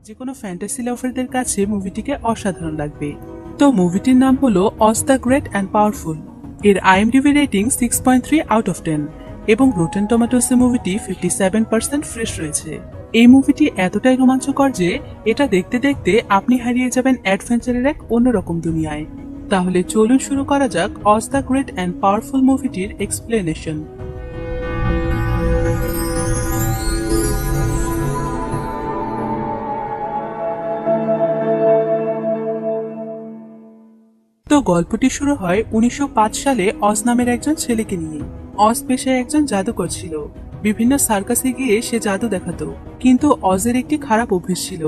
যে কোনো ফ্যান্টাসি লাভারদের কাছে মুভিটিকে অসাধারণ লাগবে। তো মুভিটির নাম হলো অজ দ্য গ্রেট অ্যান্ড পাওয়ারফুল। এর IMDb রেটিং 6.3 আউট অফ 10 এবং রোটেন টমেটোসে মুভিটি 57% ফ্রেশ রয়েছে। এই মুভিটি এতটাই রোমাঞ্চকর যে এটা দেখতে দেখতে আপনি হারিয়ে যাবেন অ্যাডভেঞ্চারের এক অন্যরকম দুনিয়ায়। তাহলে চলুন শুরু করা যাক Oz the great and powerful মুভিটির এক্সপ্লেনেশন। তো গল্পটি শুরু হয় 1905 সালে অজ নামের একজন ছেলেকে নিয়ে। অজ পেশায় একজন জাদুকর ছিল। বিভিন্ন সার্কাসে গিয়ে সে জাদু দেখাতো, কিন্তু অজের একটি খারাপ অভ্যেস ছিল,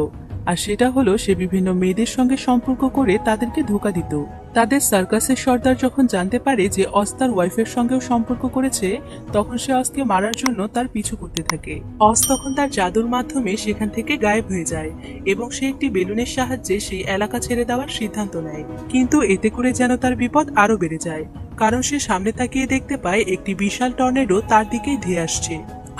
আর সেটা হলো সে বিভিন্ন মেয়েদের সঙ্গে সম্পর্ক করে তাদেরকে ধোঁকা দিত। তাদের সার্কাসের সর্দার যখন জানতে পারে যে অজ তার ওয়াইফের সঙ্গেও সম্পর্ক করেছে, তখন সে অজকে মারার জন্য তার পিছু করতে থাকে। অজ তখন তার জাদুর মাধ্যমে সেখান থেকে গায়েব হয়ে যায় এবং সে একটি বেলুনের সাহায্যে সেই এলাকা ছেড়ে দেওয়ার সিদ্ধান্ত নেয়। কিন্তু এতে করে যেন তার বিপদ আরো বেড়ে যায়, কারণ সে সামনে তাকিয়ে দেখতে পায় একটি বিশাল টর্নেডো তার দিকেই ধেয়ে আসছে।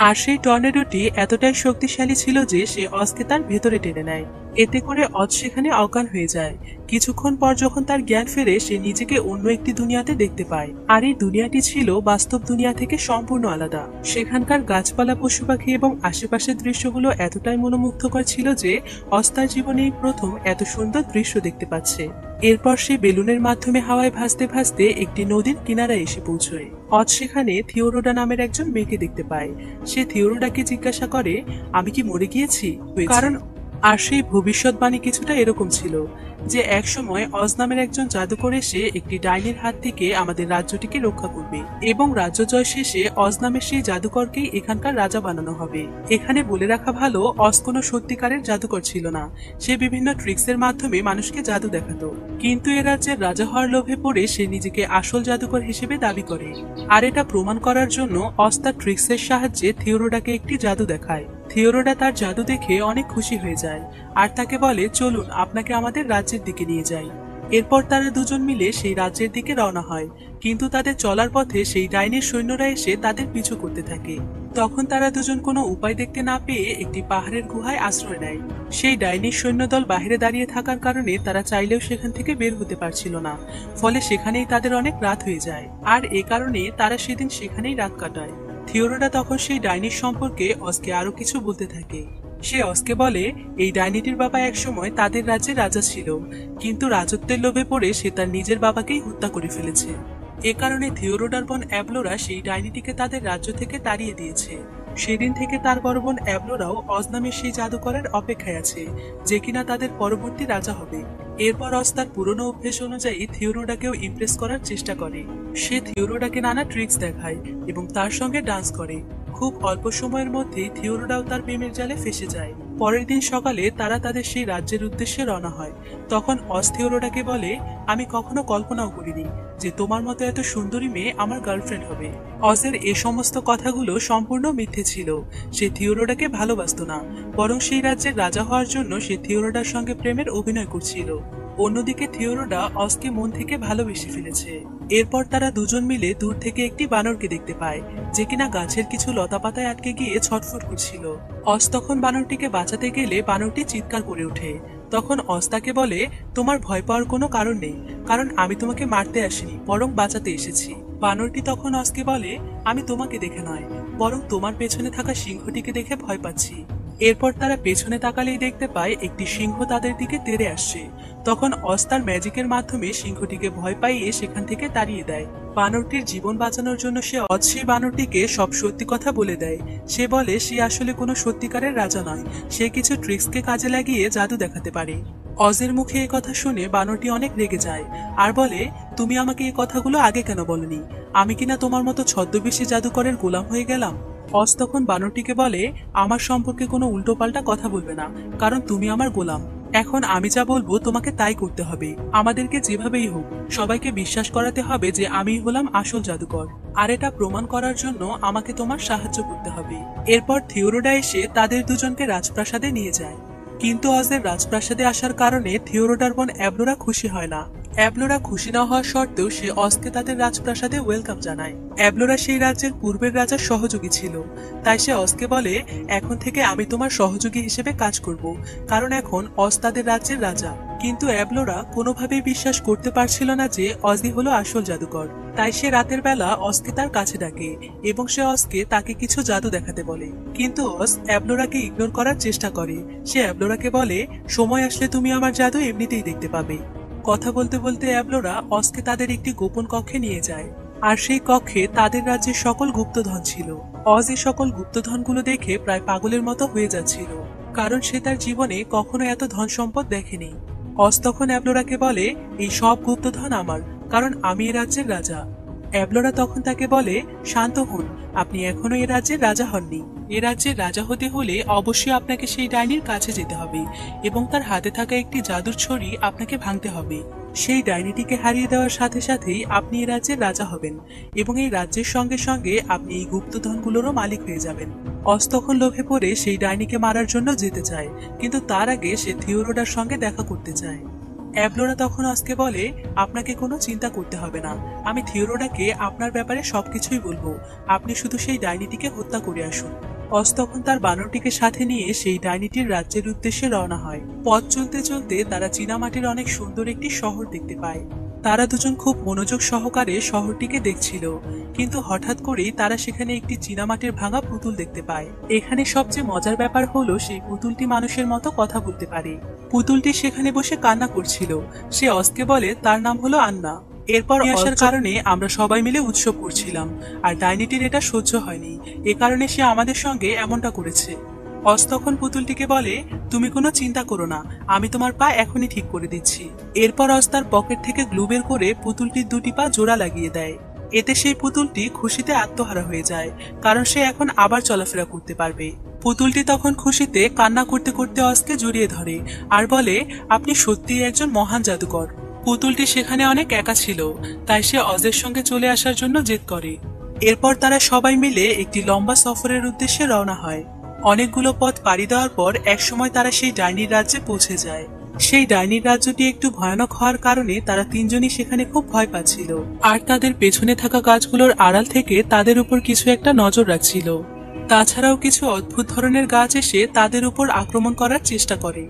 আর সেই টর্নেডোটি এতটাই শক্তিশালী ছিল যে সে অজকে তার ভেতরে টেনে নেয়। এতে করে অজ সেখানে অজ্ঞান হয়ে যায়। কিছুক্ষণ পর যখন তার জ্ঞান ফেরে, সে নিজেকে অন্য একটি দুনিয়াতে দেখতে পায়। আর এই দুনিয়াটি ছিল বাস্তব দুনিয়া থেকে সম্পূর্ণ আলাদা। সেখানকার গাছপালা, পশু পাখি এবং আশেপাশের দৃশ্যগুলো এতটাই মনোমুগ্ধকর ছিল যে অজ তার জীবনে এই প্রথম এত সুন্দর দৃশ্য দেখতে পাচ্ছে। এরপর সে বেলুনের মাধ্যমে হাওয়ায় ভাসতে ভাসতে একটি নদীর কিনারায় এসে পৌঁছয়। অজ সেখানে থিওরোডা নামের একজন মেয়েকে দেখতে পায়। সে থিওরোডাকে জিজ্ঞাসা করে, আমি কি মরে গিয়েছি? কারণ আর সেই ভবিষ্যৎবাণী কিছুটা এরকম ছিল যে একসময় অজ নামের একজন জাদুকর এসে একটি ডাইনির হাত থেকে আমাদের রাজ্যটিকে রক্ষা করবে এবং রাজ্য জয় শেষে অজ নামের সেই জাদুকরকেই এখানকার রাজা বানানো হবে। এখানে বলে রাখা ভালো, অজ কোনো সত্যিকারের জাদুকর ছিল না। সে বিভিন্ন ট্রিক্সের মাধ্যমে মানুষকে জাদু দেখাতো, কিন্তু এ রাজ্যের রাজা হওয়ার লোভে পড়ে সে নিজেকে আসল জাদুকর হিসেবে দাবি করে। আর এটা প্রমাণ করার জন্য অজ তার ট্রিক্সের সাহায্যে থিওরোডাকে একটি জাদু দেখায়। থিওরোডা তার জাদু দেখে অনেক খুশি হয়ে যায় আর তাকে বলে, চলুন আপনাকে আমাদের রাজ্যের দিকে নিয়ে যাই। এরপর তারা দুজন মিলে সেই রাজ্যের দিকে রওনা হয়, কিন্তু তাদের চলার পথে সেই ডাইনির সৈন্যরা এসে তাদের পিছু করতে থাকে। তখন তারা দুজন কোনো উপায় দেখতে না পেয়ে একটি পাহাড়ের গুহায় আশ্রয় নেয়। সেই ডাইনির সৈন্যদল বাহিরে দাঁড়িয়ে থাকার কারণে তারা চাইলেও সেখান থেকে বের হতে পারছিল না, ফলে সেখানেই তাদের অনেক রাত হয়ে যায়। আর এ কারণে তারা সেদিন সেখানেই রাত কাটায়। থিওরোডা তখন সেই ডাইনির সম্পর্কে অজকে আরো কিছু বলতে থাকে। সে অজকে বলে, এই ডাইনিটির বাবা একসময় তাদের রাজ্যের রাজা ছিল, কিন্তু রাজত্বের লোভে পড়ে সে তার নিজের বাবাকেই হত্যা করে ফেলেছে। এ কারণে থিওরোডার বোন অ্যাবলোরা সেই ডাইনিটিকে তাদের রাজ্য থেকে তাড়িয়ে দিয়েছে। সেদিন থেকে তার বড় বোন অ্যাবলোরাও অজ নামের সেই জাদুকরের অপেক্ষায় আছে, যে কিনা তাদের পরবর্তী রাজা হবে। এরপর অজ তার পুরনো অভ্যেস অনুযায়ী থিওরোডাকেও ইমপ্রেস করার চেষ্টা করে। সে থিওরোডাকে নানা ট্রিক্স দেখায় এবং তার সঙ্গে ডান্স করে। খুব অল্প সময়ের মধ্যেই থিওরোডাও তার প্রেমের জালে ফেসে যায়। পরের দিন সকালে তারা তাদের সেই রাজ্যের উদ্দেশ্যে রওনা হয়। তখন অজ থিওরোডাকে বলে, আমি কখনো কল্পনাও করিনি যে তোমার মতো এত সুন্দরী মেয়ে আমার গার্লফ্রেন্ড হবে। অজের এ সমস্ত কথাগুলো সম্পূর্ণ মিথ্যে ছিল। সে থিওরোডাকে ভালোবাসতো না, বরং সেই রাজ্যের রাজা হওয়ার জন্য সে থিওরোডার সঙ্গে প্রেমের অভিনয় করছিল। অন্যদিকে থিওরোডা অজকে মন থেকে ভালোবেসে ফেলেছে। এরপর তারা দুজন মিলে দূর থেকে একটি বানরকে দেখতে পায়, যে কিনা গাছের কিছু লতাপাতায় আটকে গিয়ে ছটফট করছিল। অজ তখন বানরটিকে বাঁচাতে গেলে বানরটি চিৎকার করে ওঠে। তখন অজ তাকে বলে, তোমার ভয় পাওয়ার কোনো কারণ নেই, কারণ আমি তোমাকে মারতে আসিনি, বরং বাঁচাতে এসেছি। বানরটি তখন অজকে বলে, আমি তোমাকে দেখে নয়, বরং তোমার পেছনে থাকা সিংহটিকে দেখে ভয় পাচ্ছি। এরপর তারা পেছনে তাকালেই দেখতে পায় একটি সিংহ তাদের দিকে তেড়ে আসছে। তখন অজ তার ম্যাজিকের মাধ্যমে সিংহটিকে ভয় পাইয়ে সেখান থেকে তাড়িয়ে দেয়। বানরটির জীবন বাঁচানোর জন্য সে অজ সেই বানরটিকে সব সত্যি কথা বলে দেয়। সে বলে সে আসলে কোনো সত্যিকারের রাজা নয়, সে কিছু ট্রিক্সকে কাজে লাগিয়ে জাদু দেখাতে পারে। অজের মুখে এই কথা শুনে বানরটি অনেক রেগে যায় আর বলে, তুমি আমাকে এই কথাগুলো আগে কেন বলনি? আমি কিনা তোমার মতো ছদ্মবেশী জাদুকরের গোলাম হয়ে গেলাম। অজ তখন বানরটিকে বলে, আমার সম্পর্কে কোনো উল্টোপাল্টা কথা বলবে না, কারণ তুমি আমার গোলাম। এখন আমি যা বলবো তোমাকে তাই করতে হবে। আমাদেরকে যেভাবেই হোক সবাইকে বিশ্বাস করাতে হবে যে আমি হলাম আসল জাদুকর, আর এটা প্রমাণ করার জন্য আমাকে তোমার সাহায্য করতে হবে। এরপর থিওরোডা এসে তাদের দুজনকে রাজপ্রাসাদে নিয়ে যায়, কিন্তু অজের রাজপ্রাসাদে আসার কারণে থিওরোডার বোন অ্যাবলোরা খুশি হয় না। অ্যাবলোরা খুশি না হওয়া সত্ত্বেও সে অজকে তাদের রাজপ্রাসাদে ওয়েলকাম জানায়। অ্যাবলোরা সেই রাজ্যের পূর্বের রাজার সহযোগী ছিল, তাই সে অজকে বলে, এখন থেকে আমি তোমার সহযোগী হিসেবে কাজ করব, কারণ এখন অজ তাদের রাজ্যের রাজা। কিন্তু অ্যাবলোরা কোনোভাবেই বিশ্বাস করতে পারছিল না যে অজি হলো আসল জাদুকর। তাই সে রাতের বেলা অজকে তার কাছে ডাকে এবং সে অজকে তাকে কিছু জাদু দেখাতে বলে। কিন্তু অজ অ্যাবলোরাকে ইগনোর করার চেষ্টা করে। সে অ্যাবলোরাকে বলে, সময় আসলে তুমি আমার জাদু এমনিতেই দেখতে পাবে। কথা বলতে বলতে অ্যাবলোরা অজকে তাদের একটি গোপন কক্ষে নিয়ে যায়, আর সেই কক্ষে তাদের রাজ্যের সকল গুপ্তধন ছিল। অজ এই সকল গুপ্তধনগুলো দেখে প্রায় পাগলের মতো হয়ে যাচ্ছিল, কারণ সে তার জীবনে কখনো এত ধন সম্পদ দেখেনি। অজ তখন অ্যাবলোরাকে বলে, এই সব গুপ্তধন আমার, কারণ আমি এ রাজ্যের রাজা। অ্যাবলোরা তখন তাকে বলে, শান্ত হন, আপনি এখনো এ রাজ্যের রাজা হননি। এ রাজ্যের রাজা হতে হলে অবশ্যই আপনাকে সেই ডাইনির কাছে যেতে হবে এবং তার হাতে থাকা একটি জাদুর ছড়ি আপনাকে ভাঙতে হবে। সেই ডাইনিটিকে হারিয়ে দেওয়ার সাথে সাথেই আপনি এই রাজ্যের রাজা হবেন এবং এই রাজ্যের সঙ্গে সঙ্গে আপনি এই গুপ্তধনগুলোরও মালিক হয়ে যাবেন। অজ তখন লোভে পড়ে সেই ডাইনিকে মারার জন্য যেতে চায়, কিন্তু তার আগে সে থিওরোডার সঙ্গে দেখা করতে চায়। অ্যাবলোরা তখন অজকে বলে, আপনাকে কোনো চিন্তা করতে হবে না, আমি থিওরোডাকে আপনার ব্যাপারে সবকিছুই বলবো, আপনি শুধু সেই ডাইনিটিকে হত্যা করে আসুন। অজ তখন তার বানরটিকে সাথে নিয়ে সেই ডাইনিটির রাজ্যের উদ্দেশ্যে রওনা হয়। পথ চলতে চলতে তারা চীনামাটির অনেক সুন্দর একটি শহর দেখতে পায়। তারা দুজন খুব মনোযোগ সহকারে শহরটিকে দেখছিল, কিন্তু হঠাৎ করেই তারা সেখানে একটি চীনামাটির ভাঙা পুতুল দেখতে পায়। এখানে সবচেয়ে মজার ব্যাপার হলো সেই পুতুলটি মানুষের মতো কথা বলতে পারে। পুতুলটি সেখানে বসে কান্না করছিল। সে অজকে বলে তার নাম হলো আন্না। এরপর আসার কারণে আমরা সবাই মিলে উৎসব করছিলাম, আর ডাইনিটির এটা সহ্য হয়নি, এ কারণে সে আমাদের সঙ্গে এমনটা করেছে। অজ তখন পুতুলটিকে বলে, তুমি কোনো চিন্তা করো না, আমি তোমার পা এখনই ঠিক করে দিচ্ছি। এরপর অজ তার পকেট থেকে গ্লু বের করে পুতুলটির দুটি পা জোড়া লাগিয়ে দেয়। এতে সেই পুতুলটি খুশিতে আত্মহারা হয়ে যায়, কারণ সে এখন আবার চলাফেরা করতে পারবে। পুতুলটি তখন খুশিতে কান্না করতে করতে অজকে জড়িয়ে ধরে আর বলে, আপনি সত্যিই একজন মহান জাদুকর। পুতুলটি সেখানে অনেক একা ছিল, তাই সে অজের সঙ্গে চলে আসার জন্য জেদ করে। এরপর তারা সবাই মিলে একটি লম্বা সফরের উদ্দেশ্যে রওনা হয়। অনেকগুলো পথ পাড়ি দেওয়ার পর একসময় তারা সেই ডাইনির রাজ্যে পৌঁছে যায়। সেই ডাইনির রাজ্যটি একটু ভয়ানক হওয়ার কারণে তারা তিনজনই সেখানে খুব ভয় পাচ্ছিল, আর তাদের পেছনে থাকা গাছগুলোর আড়াল থেকে তাদের উপর কিছু একটা নজর রাখছিল। তাছাড়াও কিছু অদ্ভুত ধরনের গাছ এসে তাদের উপর আক্রমণ করার চেষ্টা করে।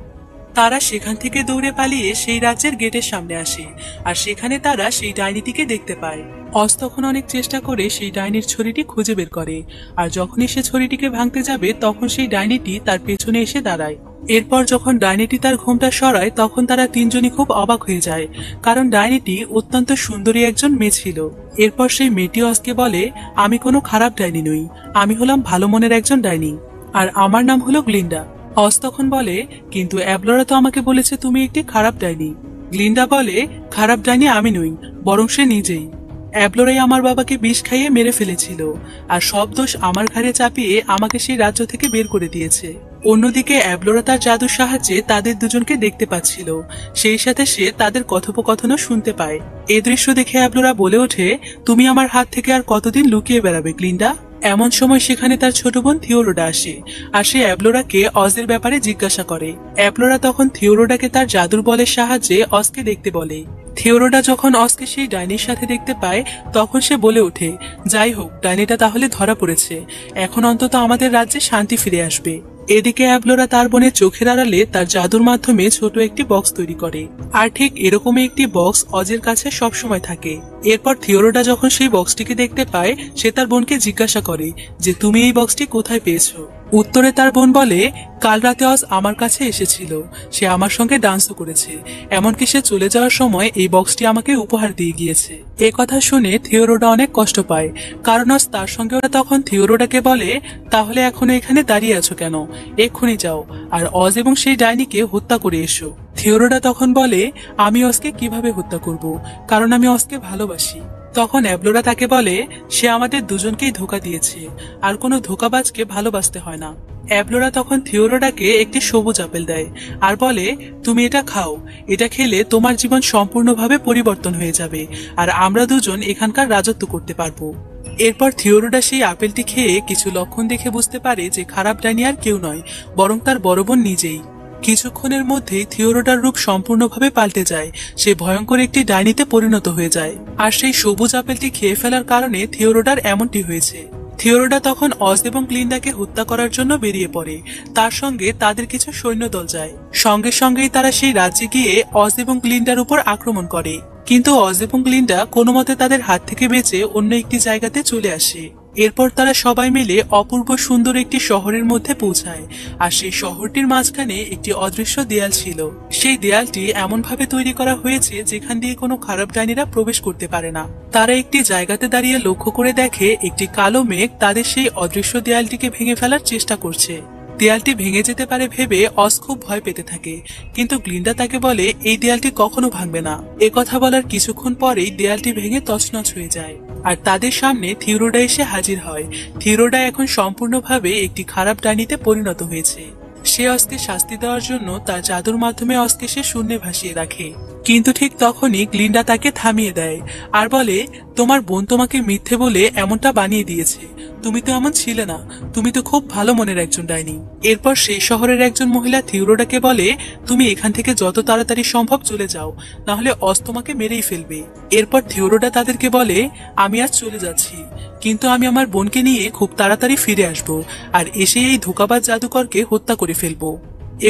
তারা সেখান থেকে দৌড়ে পালিয়ে সেই রাজ্যের গেটের সামনে আসে, আর সেখানে তারা সেই ডাইনিটিকে দেখতে পায়। অজ তখন অনেক চেষ্টা করে সেই ডাইনির ছড়িটি খুঁজে বের করে, আর যখনই সে ছড়িটিকে ভাঙতে যাবে তখন সেই ডাইনিটি তার পেছনে এসে দাঁড়ায়। এরপর যখন ডাইনিটি তার ঘোমটা সরায় তখন তারা তিনজনই খুব অবাক হয়ে যায়, কারণ ডাইনিটি অত্যন্ত সুন্দরী একজন মেয়ে ছিল। এরপর সেই মেয়েটি অজকে বলে, আমি কোনো খারাপ ডাইনি নই, আমি হলাম ভালো মনের একজন ডাইনি, আর আমার নাম হলো গ্লিন্ডা। অজ তখন বলে, কিন্তু অ্যাবলোরা তো আমাকে বলেছে তুমি একটি খারাপ ডাইনি। গ্লিন্ডা বলে, খারাপ ডাইনি আমি নই, বরং সে নিজেই। অ্যাবলোরাই আমার বাবাকে বিষ খাইয়ে মেরে ফেলেছিল, আর সব দোষ আমার ঘাড়ে চাপিয়ে আমাকে সেই রাজ্য থেকে বের করে দিয়েছে। অন্যদিকে অ্যাবলোরা তার জাদুর সাহায্যে তাদের দুজনকে দেখতে পাচ্ছিল, সেই সাথে সে তাদের কথোপকথনও শুনতে পায়। এ দৃশ্য দেখে অ্যাবলোরা বলে ওঠে, তুমি আমার হাত থেকে আর কতদিন লুকিয়ে বেড়াবে গ্লিন্ডা? এমন সময় সেখানে তার ছোট বোন থিওরোডা আসে, আর সে অ্যাবলোরাকে অজের ব্যাপারে জিজ্ঞাসা করে। অ্যাবলোরা তখন থিওরোডাকে তার জাদুর বলের সাহায্যে অজকে দেখতে বলে। থিওরোডা যখন অজকে সেই ডাইনির সাথে দেখতে পায় তখন সে বলে ওঠে, যাই হোক, ডাইনিটা তাহলে ধরা পড়েছে, এখন অন্তত আমাদের রাজ্যে শান্তি ফিরে আসবে। এদিকে অ্যাবলোরা তার বোনের চোখের আড়ালে তার জাদুর মাধ্যমে ছোট একটি বক্স তৈরি করে, আর ঠিক এরকমই একটি বক্স অজের কাছে সবসময় থাকে। এরপর থিওরোডা যখন সেই বক্সটিকে দেখতে পায় সে তার বোনকে জিজ্ঞাসা করে যে তুমি এই বক্সটি কোথায় পেয়েছো। উত্তরে তার বোন বলে, কাল রাতে অজ আমার কাছে এসেছিল, সে আমার সঙ্গে ডান্সও করেছে, এমনকি সে চলে যাওয়ার সময় এই বক্সটি আমাকে উপহার দিয়ে গিয়েছে। এ কথা শুনে থিওরোডা অনেক কষ্ট পায়, কারণ অজ তার সঙ্গে ওরা তখন থিওরোডাকে বলে, তাহলে এখনো এখানে দাঁড়িয়ে আছো কেন, এক্ষুনি যাও আর অজ এবং সেই ডাইনিকে হত্যা করে এসো। থিওরোডা তখন বলে, আমি অজকে কিভাবে হত্যা করব, কারণ আমি অজকে ভালোবাসি। তখন অ্যাবলোরা তাকে বলে, সে আমাদের দুজনকেই ধোঁকা দিয়েছে, আর কোনো ধোঁকাবাজকে ভালোবাসতে হয় না। অ্যাবলোরা তখন থিওরোডাকে একটি সবুজ আপেল দেয় আর বলে, তুমি এটা খাও, এটা খেলে তোমার জীবন সম্পূর্ণভাবে পরিবর্তন হয়ে যাবে, আর আমরা দুজন এখানকার রাজত্ব করতে পারবো। এরপর থিওরোডা সেই আপেলটি খেয়ে কিছু লক্ষণ দেখে বুঝতে পারে যে খারাপ ডাইনি আর কেউ নয়, বরং তার বড় বোন নিজেই। কিছুক্ষণের মধ্যেই থিওডোরার রূপ সম্পূর্ণভাবে পাল্টে যায়। সে ভয়ঙ্কর একটি ডাইনিতে পরিণত হয়ে যায়, আর সেই সবুজ আপেলটি খেয়ে ফেলার কারণে থিওডোরার এমনটি হয়েছে। থিওডোরা তখন অজ এবং গ্লিন্ডাকে হত্যা করার জন্য বেরিয়ে পড়ে। তার সঙ্গে তাদের কিছু সৈন্যদল যায়। সঙ্গে সঙ্গেই তারা সেই রাজ্যে গিয়ে অজ এবং গ্লিন্ডার উপর আক্রমণ করে, কিন্তু অজ এবং গ্লিন্ডা কোনো মতে তাদের হাত থেকে বেঁচে অন্য একটি জায়গাতে চলে আসে। এরপর তারা সবাই মিলে অপূর্ব সুন্দর একটি শহরের মধ্যে পৌঁছায়, আর সেই শহরটির মাঝখানে একটি অদৃশ্য দেয়াল ছিল। সেই দেয়ালটি এমন ভাবে তৈরি করা হয়েছে যেখান দিয়ে কোনো খারাপ ডাইনিরা প্রবেশ করতে পারে না। তারা একটি জায়গাতে দাঁড়িয়ে লক্ষ্য করে দেখে একটি কালো মেঘ তাদের সেই অদৃশ্য দেয়ালটিকে ভেঙে ফেলার চেষ্টা করছে। দেয়ালটি ভেঙে যেতে পারে ভেবে অজ খুব ভয় পেতে থাকে, কিন্তু গ্লিন্ডা তাকে বলে এই দেয়ালটি কখনো ভাঙবে না। কথা বলার কিছুক্ষণ পরেই দেয়ালটি ভেঙে তছনছ হয়ে যায়, আর তাদের সামনে থিওডোরা এসে হাজির হয়। থিওডোরা এখন সম্পূর্ণভাবে একটি খারাপ ডাইনিতে পরিণত হয়েছে। সে অজকে শাস্তি দেওয়ার জন্য তার জাদুর মাধ্যমে অজকে সে শূন্যে ভাসিয়ে রাখে, কিন্তু ঠিক তখনই গ্লিন্ডা তাকে থামিয়ে দেয় আর বলে, তোমার বোন তোমাকে মিথ্যে বলে এমনটা বানিয়ে দিয়েছে। তুমি তো এমন ছিলে না, তুমি তো খুব ভালো মনের একজন ডাইনি। এরপর সেই শহরের একজন মহিলা থিওডোরাকে বলে, তুমি এখান থেকে যত তাড়াতাড়ি সম্ভব চলে যাও, না হলে অজ তোমাকে মেরেই ফেলবে। এরপর থিওডোরা তাদেরকে বলে, আমি আজ চলে যাচ্ছি, কিন্তু আমি আমার বোনকে নিয়ে খুব তাড়াতাড়ি ফিরে আসব, আর এসে এই ধোঁকাবাজ জাদুকরকে হত্যা করে ফেলবো।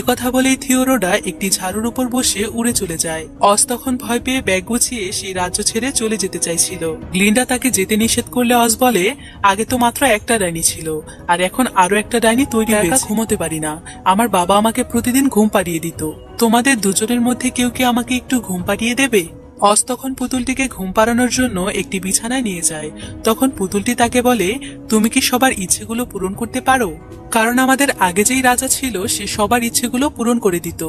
একথা বলেই থিওডোরা একটি ঝাড়ুর উপর বসে উড়ে চলে যায়। অজ তখন ভয় পেয়ে ব্যাগ গুছিয়ে সেই রাজ্য ছেড়ে চলে যেতে চাইছিল। গ্লিন্ডা তাকে যেতে নিষেধ করলে অজ বলে, আগে তো মাত্র একটা ডাইনি ছিল, আর এখন আরো একটা ডাইনি তৈরি হয়েছে। ঘুমোতে পারি না, আমার বাবা আমাকে প্রতিদিন ঘুম পাড়িয়ে দিত। তোমাদের দুজনের মধ্যে কেউ কি আমাকে একটু ঘুম পাড়িয়ে দেবে? অজ তখন পুতুলটিকে ঘুম পাড়ানোর জন্য একটি বিছানায় নিয়ে যায়। তখন পুতুলটি তাকে বলে, তুমি কি সবার ইচ্ছেগুলো পূরণ করতে পারো? কারণ আমাদের আগে যেই রাজা ছিল সে সবার ইচ্ছেগুলো পূরণ করে দিত।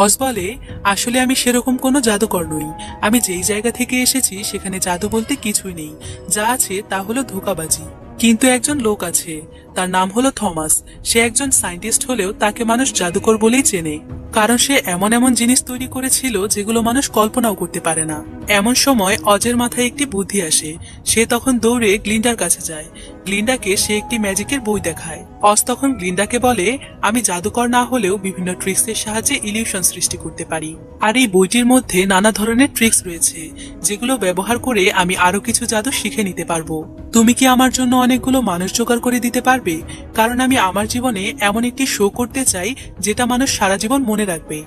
অজ বলে, আসলে আমি সেরকম কোনো জাদুকর নই। আমি যেই জায়গা থেকে এসেছি সেখানে জাদু বলতে কিছুই নেই, যা আছে তা হলো ধোঁকাবাজি। কিন্তু একজন লোক আছে, তার নাম হলো থমাস। সে একজন সায়েন্টিস্ট হলেও তাকে মানুষ জাদুকর বলেই চেনে, কারণ সে এমন এমন জিনিস তৈরি করেছিল যেগুলো মানুষ কল্পনাও করতে পারে না। এমন সময় অজের মাথায় একটি বুদ্ধি আসে। সে তখন দৌড়ে গ্লিন্ডার কাছে যায়। গ্লিন্ডাকে সে একটি ম্যাজিকের বই দেখায়। অজ তখন গ্লিন্ডাকে বলে, আমি জাদুকর না হলেও বিভিন্ন ট্রিক্সের সাহায্যে ইলিউশন সৃষ্টি করতে পারি, আর এই বইটির মধ্যে নানা ধরনের ট্রিক্স রয়েছে যেগুলো ব্যবহার করে আমি আরো কিছু জাদু শিখে নিতে পারবো। তুমি কি আমার জন্য অনেকগুলো মানুষ জোগাড় করে দিতে পারবে? কারণ আমি আমার জীবনে এমন একটি শো করতে চাই যেটা মানুষ সারা জীবন মনে রাখবে।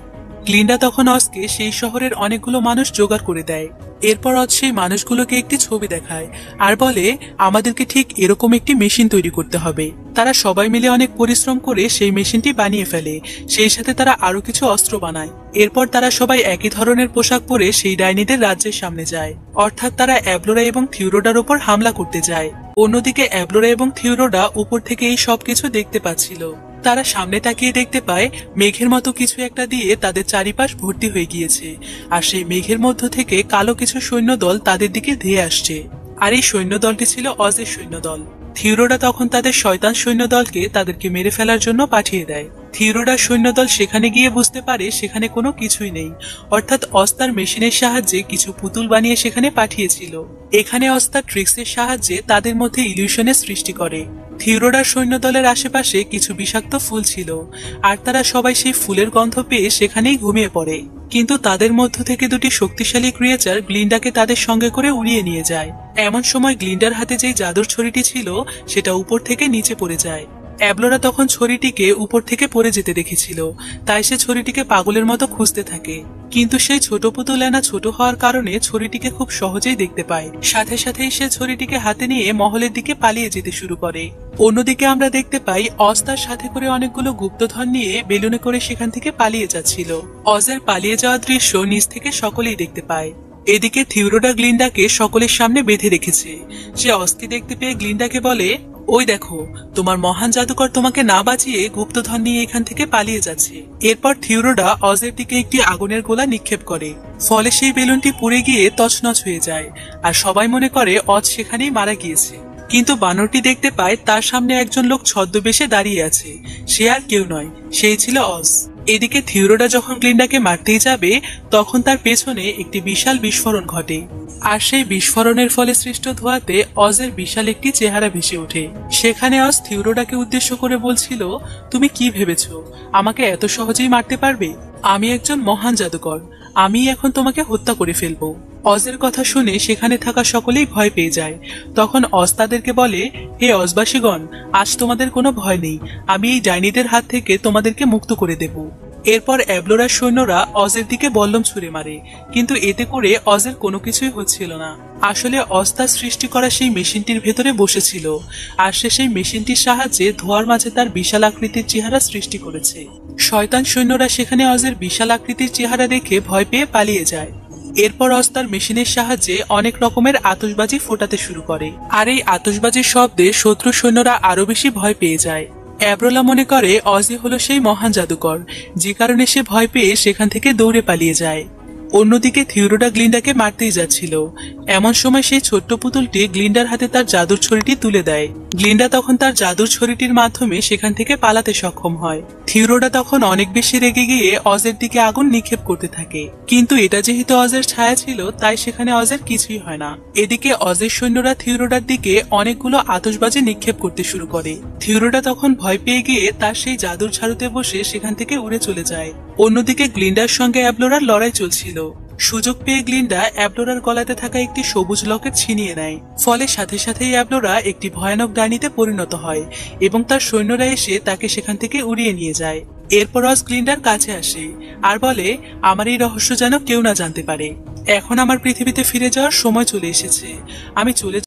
গ্লিন্ডা তখন অজকে সেই শহরের অনেকগুলো মানুষ জোগাড় করে দেয়। এরপর অজ সেই মানুষগুলোকে একটি ছবি দেখায় আর বলে, আমাদেরকে ঠিক এরকম একটি মেশিন তৈরি করতে হবে। তারা সবাই মিলে অনেক পরিশ্রম করে সেই মেশিনটি বানিয়ে ফেলে। সেই সাথে তারা আরো কিছু অস্ত্র বানায়। এরপর তারা সবাই একই ধরনের পোশাক পরে সেই ডাইনিদের রাজ্যের সামনে যায়, অর্থাৎ তারা অ্যাবলোরা এবং থিওডোরার উপর হামলা করতে যায়। অন্যদিকে অ্যাবলোরা এবং থিওডোরা উপর থেকে এই সবকিছু দেখতে পাচ্ছিল। তারা সামনে তাকিয়ে দেখতে পায় মেঘের মতো কিছু একটা দিয়ে তাদের চারিপাশ ভর্তি হয়ে গিয়েছে, আর সেই মেঘের মধ্য থেকে কালো কিছু সৈন্যদল তাদের দিকে ধেয়ে আসছে। আর এই সৈন্যদলটি ছিল অজের সৈন্যদল। থিওডোরা তখন তাদের শয়তান সৈন্যদলকে তাদেরকে মেরে ফেলার জন্য পাঠিয়ে দেয়। থিওডোরার সৈন্যদল সেখানে গিয়ে বুঝতে পারে সেখানে কোনো কিছুই নেই, অর্থাৎ অজ তার মেশিনের সাহায্যে কিছু পুতুল বানিয়ে সেখানে পাঠিয়েছিল। এখানে অজ তার ট্রিক্সের সাহায্যে তাদের মধ্যে ইলিউশনের সৃষ্টি করে। থিওডোরার সৈন্যদলের আশেপাশে কিছু বিষাক্ত ফুল ছিল, আর তারা সবাই সেই ফুলের গন্ধ পেয়ে সেখানেই ঘুমিয়ে পড়ে। কিন্তু তাদের মধ্য থেকে দুটি শক্তিশালী ক্রিয়েচার গ্লিন্ডাকে তাদের সঙ্গে করে উড়িয়ে নিয়ে যায়। এমন সময় গ্লিন্ডার হাতে যে জাদুর ছড়িটি ছিল সেটা উপর থেকে নিচে পড়ে যায়। অ্যাবলোরা তখন ছড়িটিকে উপর থেকে পড়ে যেতে দেখেছিল, তাই সে ছড়িটিকে পাগলের মতো খুঁজতে থাকে। কিন্তু সেই ছোট পুতুল এনা ছোট হওয়ার কারণে ছড়িটিকে খুব সহজেই দেখতে পায়। সাথে সাথেই সে ছড়িটিকে হাতে নিয়ে মহলের দিকে পালিয়ে যেতে শুরু করে। অন্যদিকে আমরা দেখতে পাই অজ তার সাথে করে অনেকগুলো গুপ্তধন নিয়ে বেলুনে করে সেখান থেকে পালিয়ে যাচ্ছিল। অজের পালিয়ে যাওয়ার দৃশ্য নিচ থেকে সকলেই দেখতে পায়। এদিকে থিওডোরা গ্লিন্ডাকে সকলের সামনে বেঁধে রেখেছে। সে অজকে দেখতে পেয়ে গ্লিন্ডাকে বলে, ওই দেখো, তোমার মহান জাদুকর তোমাকে না বাঁচিয়ে গুপ্তধন নিয়ে এখান থেকে পালিয়ে যাচ্ছে। এরপর থিওডোরা অজের দিকে একটি আগুনের গোলা নিক্ষেপ করে, ফলে সেই বেলুনটি পুড়ে গিয়ে তছনছ হয়ে যায়, আর সবাই মনে করে অজ সেখানেই মারা গিয়েছে। কিন্তু বানরটি দেখতে পায় তার সামনে একজন লোক ছদ্মবেশে দাঁড়িয়ে আছে। সে আর কেউ নয়, সেই ছিল অজ। এদিকে থিওডোরা যখন গ্লিন্ডাকে মারতেই যাবে তখন তার পেছনে একটি বিশাল বিস্ফোরণ ঘটে, আর সেই বিস্ফোরণের ফলে সৃষ্ট ধোঁয়াতে অজের বিশাল একটি চেহারা ভেসে ওঠে। সেখানে অজ থিওডোরাকে উদ্দেশ্য করে বলছিল, তুমি কি ভেবেছো আমাকে এত সহজেই মারতে পারবে? আমি একজন মহান জাদুকর, আমি এখন তোমাকে হত্যা করে ফেলবো। অজের কথা শুনে সেখানে থাকা সকলেই ভয় পেয়ে যায়। তখন অজ তাদেরকে বলে, হে অজবাসীগণ, আজ তোমাদের কোনো ভয় নেই, আমি এই ডাইনিদের হাত থেকে তোমাদেরকে মুক্ত করে দেব। এরপর অ্যাবলোরার সৈন্যরা অজের দিকে বল্লম ছুঁড়ে মারে, কিন্তু এতে করে অজের কোনো কিছুই হচ্ছিল না। আসলে অজ তার সৃষ্টি করা সেই মেশিনটির ভেতরে বসেছিল, আর সে সেই মেশিনটির সাহায্যে ধোঁয়ার মাঝে তার বিশাল আকৃতির চেহারা সৃষ্টি করেছে। শয়তান সৈন্যরা সেখানে অজের বিশাল আকৃতির চেহারা দেখে ভয় পেয়ে পালিয়ে যায়। এরপর অজ তার মেশিনের সাহায্যে অনেক রকমের আতশবাজি ফোটাতে শুরু করে, আর এই আতশবাজির শব্দে শত্রু সৈন্যরা আরো বেশি ভয় পেয়ে যায়। অ্যাব্রোলা মনে করে অজি হলো সেই মহান জাদুকর, যে কারণে সে ভয় পেয়ে সেখান থেকে দৌড়ে পালিয়ে যায়। অন্যদিকে থিওডোরা গ্লিন্ডাকে মারতেই যাচ্ছিল, এমন সময় সেই ছোট্ট পুতুলটি গ্লিন্ডার হাতে তার জাদুর ছড়িটি তুলে দেয়। গ্লিন্ডা তখন তার জাদুর ছড়িটির মাধ্যমে সেখান থেকে পালাতে সক্ষম হয়। থিওডোরা তখন অনেক বেশি রেগে গিয়ে অজের দিকে আগুন নিক্ষেপ করতে থাকে, কিন্তু এটা যেহেতু অজের ছায়া ছিল তাই সেখানে অজের কিছুই হয় না। এদিকে অজের সৈন্যরা থিওডোরার দিকে অনেকগুলো আতশবাজি নিক্ষেপ করতে শুরু করে। থিওডোরা তখন ভয় পেয়ে গিয়ে তার সেই জাদুর ঝাড়ুতে বসে সেখান থেকে উড়ে চলে যায়। অন্যদিকে গ্লিন্ডার সঙ্গে অ্যাবলোরার লড়াই চলছিল। সুযোগ পেয়ে গ্লিন্ডা অ্যাবলোরার গলাতে থাকা একটি সবুজ লকেট ছিনিয়ে নেয়, ফলে সাথে সাথেই অ্যাবলোরা একটি ভয়ানক ডাইনিতে পরিণত হয় এবং তার সৈন্যরা এসে তাকে সেখান থেকে উড়িয়ে নিয়ে যায়। এরপর অজ গ্লিন্ডার কাছে আসে আর বলে, আমার এই রহস্য যেন কেউ না জানতে পারে। এখন আমার পৃথিবীতে ফিরে যাওয়ার সময় চলে এসেছে, আমি চলে